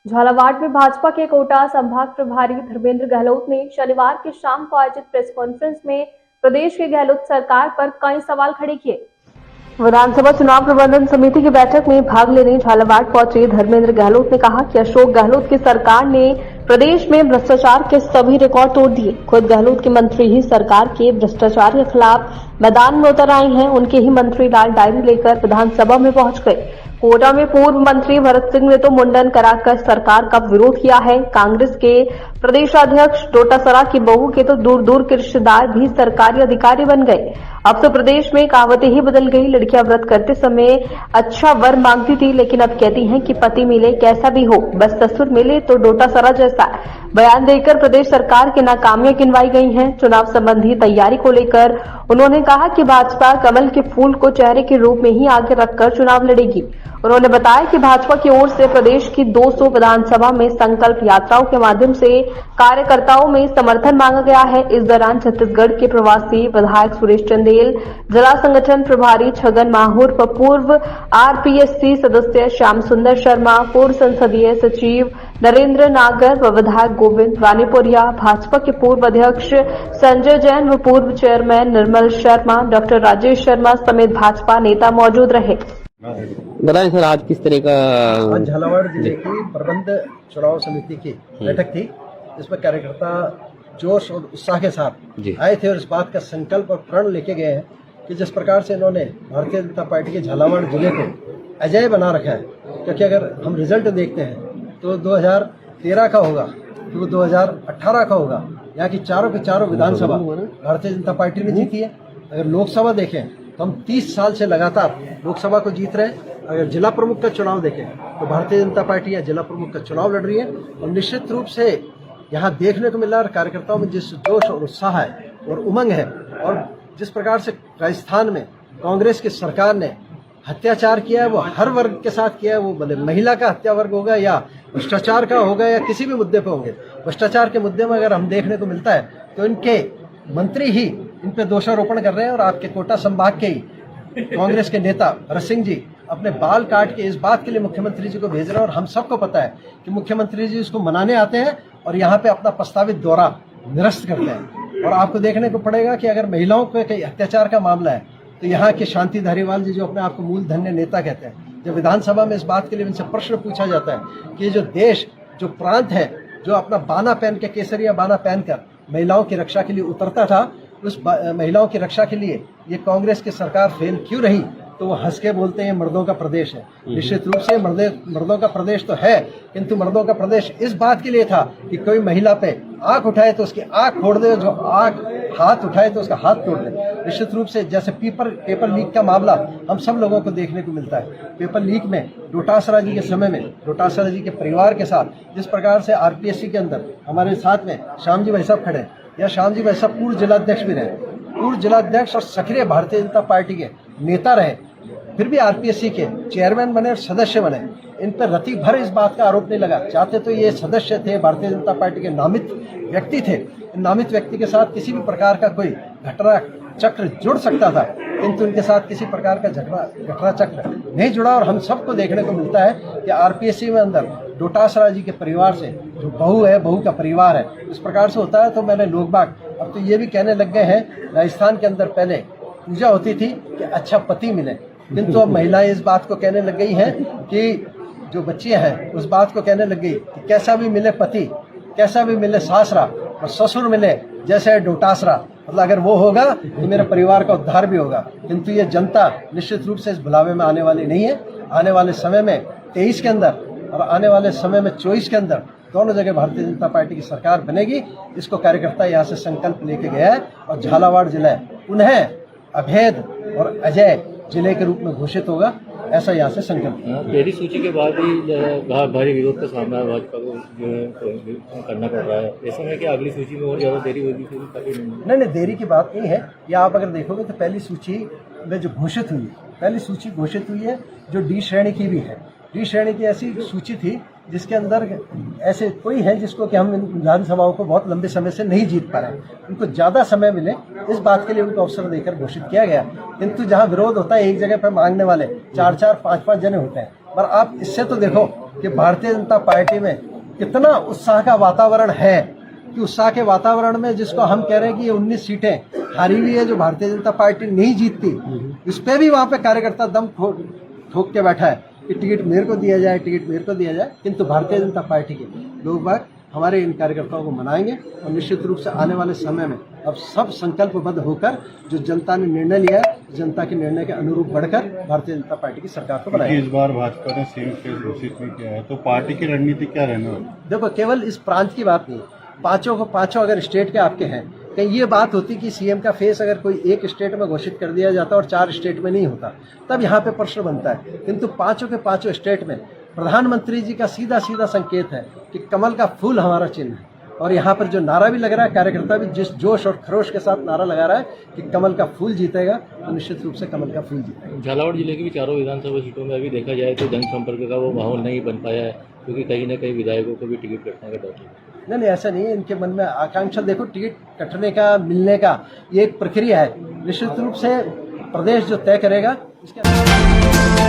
झालावाड़ में भाजपा के कोटा संभाग प्रभारी धर्मेंद्र गहलोत ने शनिवार की शाम को आयोजित प्रेस कॉन्फ्रेंस में प्रदेश की गहलोत सरकार पर कई सवाल खड़े किए। विधानसभा चुनाव प्रबंधन समिति की बैठक में भाग लेने झालावाड़ पहुंचे धर्मेंद्र गहलोत ने कहा कि अशोक गहलोत की सरकार ने प्रदेश में भ्रष्टाचार के सभी रिकॉर्ड तोड़ दिए। खुद गहलोत के मंत्री ही सरकार के भ्रष्टाचार के खिलाफ मैदान में उतर आए हैं। उनके ही मंत्री लाल डायरी लेकर विधानसभा में पहुंच गए। कोटा में पूर्व मंत्री भरत सिंह ने तो मुंडन कराकर सरकार का विरोध किया है। कांग्रेस के प्रदेशाध्यक्ष डोटासरा की बहू के तो दूर दूर के रिश्तेदार भी सरकारी अधिकारी बन गए। अब तो प्रदेश में कहावतें ही बदल गई। लड़कियां व्रत करते समय अच्छा वर मांगती थी, लेकिन अब कहती हैं कि पति मिले कैसा भी हो, बस ससुर मिले तो डोटासरा जैसा। बयान देकर प्रदेश सरकार की नाकामियां गिनवाई गई हैं। चुनाव संबंधी तैयारी को लेकर उन्होंने कहा कि भाजपा कमल के फूल को चेहरे के रूप में ही आगे रखकर चुनाव लड़ेगी। उन्होंने बताया कि भाजपा की ओर से प्रदेश की 200 विधानसभा में संकल्प यात्राओं के माध्यम से कार्यकर्ताओं में समर्थन मांगा गया है। इस दौरान छत्तीसगढ़ के प्रवासी विधायक सुरेश चंदेल, जिला संगठन प्रभारी छगन माहूर, पूर्व आरपीएससी सदस्य श्याम सुंदर शर्मा, पूर्व संसदीय सचिव नरेंद्र नागर व विधायक गोविंद रानीपुरिया, भाजपा के पूर्व अध्यक्ष संजय जैन व पूर्व चेयरमैन निर्मल शर्मा, डॉक्टर राजेश शर्मा समेत भाजपा नेता मौजूद रहे। बताएं सर, आज किस तरह का? आज झालावाड़ जिले की प्रबंध चुनाव समिति की बैठक थी, जिसमें कार्यकर्ता जोश और उत्साह के साथ आए थे और इस बात का संकल्प और प्रण लेके गए हैं कि जिस प्रकार से इन्होंने भारतीय जनता पार्टी के झालावाड़ जिले को अजय बना रखा है। क्योंकि अगर हम रिजल्ट देखते हैं तो 2013 का होगा, तो 2018 का होगा। यहाँ की चारों के चारों विधानसभा भारतीय जनता पार्टी ने जीती है। अगर लोकसभा देखें तो हम 30 साल से लगातार लोकसभा को जीत रहे हैं। अगर जिला प्रमुख का चुनाव देखें तो भारतीय जनता पार्टी या जिला प्रमुख का चुनाव लड़ रही है। और निश्चित रूप से यहाँ देखने को मिल रहा है कार्यकर्ताओं में जिस जोश और उत्साह है और उमंग है, और जिस प्रकार से राजस्थान में कांग्रेस की सरकार ने अत्याचार किया है, वो हर वर्ग के साथ किया है। वो भले महिला का हत्या वर्ग होगा या भ्रष्टाचार का होगा या किसी भी मुद्दे पे होंगे। भ्रष्टाचार के मुद्दे में अगर हम देखने को मिलता है तो इनके मंत्री ही इन पे दोषारोपण कर रहे हैं। और आपके कोटा संभाग के ही कांग्रेस के नेता भरत सिंह जी अपने बाल काट के इस बात के लिए मुख्यमंत्री जी को भेज रहे हैं। और हम सबको पता है कि मुख्यमंत्री जी इसको मनाने आते हैं और यहाँ पे अपना प्रस्तावित दौरा निरस्त करते हैं। और आपको देखने को पड़ेगा कि अगर महिलाओं पे कई अत्याचार का मामला है तो यहाँ के शांति धारीवाल जी, जो अपने आप को मूलधन्य नेता कहते हैं, जब विधानसभा में इस बात के लिए इनसे प्रश्न पूछा जाता है कि जो देश, जो प्रांत है, जो अपना बाना पहन के, केसरिया बाना पहनकर महिलाओं की रक्षा के लिए उतरता था, उस महिलाओं की रक्षा के लिए ये कांग्रेस की सरकार फेल क्यों रही? तो वो हंस के बोलते हैं मर्दों का प्रदेश है। निश्चित रूप से मर्दों का प्रदेश तो है, किंतु मर्दों का प्रदेश इस बात के लिए था कि कोई महिला पे आंख उठाए तो उसकी आंख फोड़ दे, जो आंख हाथ उठाए तो उसका हाथ तोड़ दे। निश्चित रूप से जैसे पेपर लीक का मामला हम सब लोगों को देखने को मिलता है। पेपर लीक में डोटासरा जी के समय में डोटासरा जी के परिवार के साथ जिस प्रकार से आरपीएससी के अंदर हमारे साथ में श्याम जी भाई साहब खड़े, या श्याम जी भाई साहब पूर्व जिलाध्यक्ष भी रहे, पूर्व जिलाध्यक्ष और सक्रिय भारतीय जनता पार्टी के नेता रहे, फिर भी आरपीएससी के चेयरमैन बने और सदस्य बने। इन पर रति भर इस बात का आरोप नहीं लगा। चाहते तो ये सदस्य थे, भारतीय जनता पार्टी के नामित व्यक्ति थे। नामित व्यक्ति के साथ किसी भी प्रकार का कोई घटना चक्र जुड़ सकता था, किंतु इनके साथ किसी प्रकार का घटना चक्र नहीं जुड़ा। और हम सबको देखने को मिलता है कि आरपीएससी में अंदर डोटासरा जी के परिवार से जो बहू है, बहू का परिवार है, इस प्रकार से होता है। तो मैंने लोग बाग अब तो ये भी कहने लग गए हैं, राजस्थान के अंदर पहले पूजा होती थी कि अच्छा पति मिले, किंतु अब महिलाएं इस बात को कहने लग गई हैं कि जो बच्चियां हैं उस बात को कहने लग गई कि कैसा भी मिले पति, कैसा भी मिले सासरा, और ससुर मिले जैसे डोटासरा, मतलब अगर वो होगा तो मेरे परिवार का उद्धार भी होगा। किंतु ये जनता निश्चित रूप से इस बुलावे में आने वाली नहीं है। आने वाले समय में 23 के अंदर और आने वाले समय में 24 के अंदर दोनों जगह भारतीय जनता पार्टी की सरकार बनेगी। इसको कार्यकर्ता यहाँ से संकल्प लेके गया है और झालावाड़ जिला पुनः अभेद और अजय जिले के रूप में घोषित होगा, ऐसा यहाँ से संकल्प। पहली सूची के बाद ही भारी विरोध का सामना भाजपा को करना पड़ रहा है। ऐसा है कि अगली सूची में और ज्यादा देरी होगी? नहीं, देरी की बात नहीं है। या आप अगर देखोगे तो पहली सूची में जो घोषित हुई, पहली सूची घोषित हुई है जो डी श्रेणी की भी है। डी श्रेणी की ऐसी सूची थी जिसके अंदर ऐसे कोई है जिसको कि हम विधानसभाओं को बहुत लंबे समय से नहीं जीत पा रहे, उनको ज्यादा समय मिले इस बात के लिए उनको अवसर देकर घोषित किया गया। किंतु जहां विरोध होता है एक जगह पर मांगने वाले 4-4, 5-5 जने होते हैं। पर आप इससे तो देखो कि भारतीय जनता पार्टी में कितना उत्साह का वातावरण है, कि उत्साह के वातावरण में जिसको हम कह रहे हैं कि ये 19 सीटें हारी हुई है जो भारतीय जनता पार्टी नहीं जीतती, इस पे भी वहां पे कार्यकर्ता दम ठोक के बैठा है कि टिकट मेरे को दिया जाए, टिकट मेरे को दिया जाए। किंतु भारतीय जनता पार्टी के लोग बाग हमारे इन कार्यकर्ताओं को मनाएंगे और निश्चित रूप से आने वाले समय में अब सब संकल्पबद्ध होकर जो जनता ने निर्णय लिया है, जनता के निर्णय के अनुरूप बढ़कर भारतीय जनता पार्टी की सरकार को बनाएंगे। इस बार भाजपा ने सेम फेस घोषित नहीं किया है, तो पार्टी की रणनीति क्या रहने वाली? देखो, केवल इस प्रांत की बात नहीं, पांचों अगर स्टेट के आपके हैं, कहीं ये बात होती कि सीएम का फेस अगर कोई एक स्टेट में घोषित कर दिया जाता और 4 स्टेट में नहीं होता, तब यहाँ पे प्रश्न बनता है। किंतु पांचों के पांचों स्टेट में प्रधानमंत्री जी का सीधा सीधा संकेत है कि कमल का फूल हमारा चिन्ह है। और यहाँ पर जो नारा भी लग रहा है, कार्यकर्ता भी जिस जोश और खरोश के साथ नारा लगा रहा है कि कमल का फूल जीतेगा, तो निश्चित रूप से कमल का फूल जीतेगा। झालावाड़ जिले की भी चारों विधानसभा सीटों में अभी देखा जाए तो जनसंपर्क का वो माहौल नहीं बन पाया है, क्योंकि कहीं ना कहीं विधायकों को भी टिकट कटने का डर है। नहीं, ऐसा नहीं है। इनके मन में आकांक्षा, देखो, टिकट कटने का, मिलने का ये एक प्रक्रिया है। निश्चित रूप से प्रदेश जो तय करेगा, इसके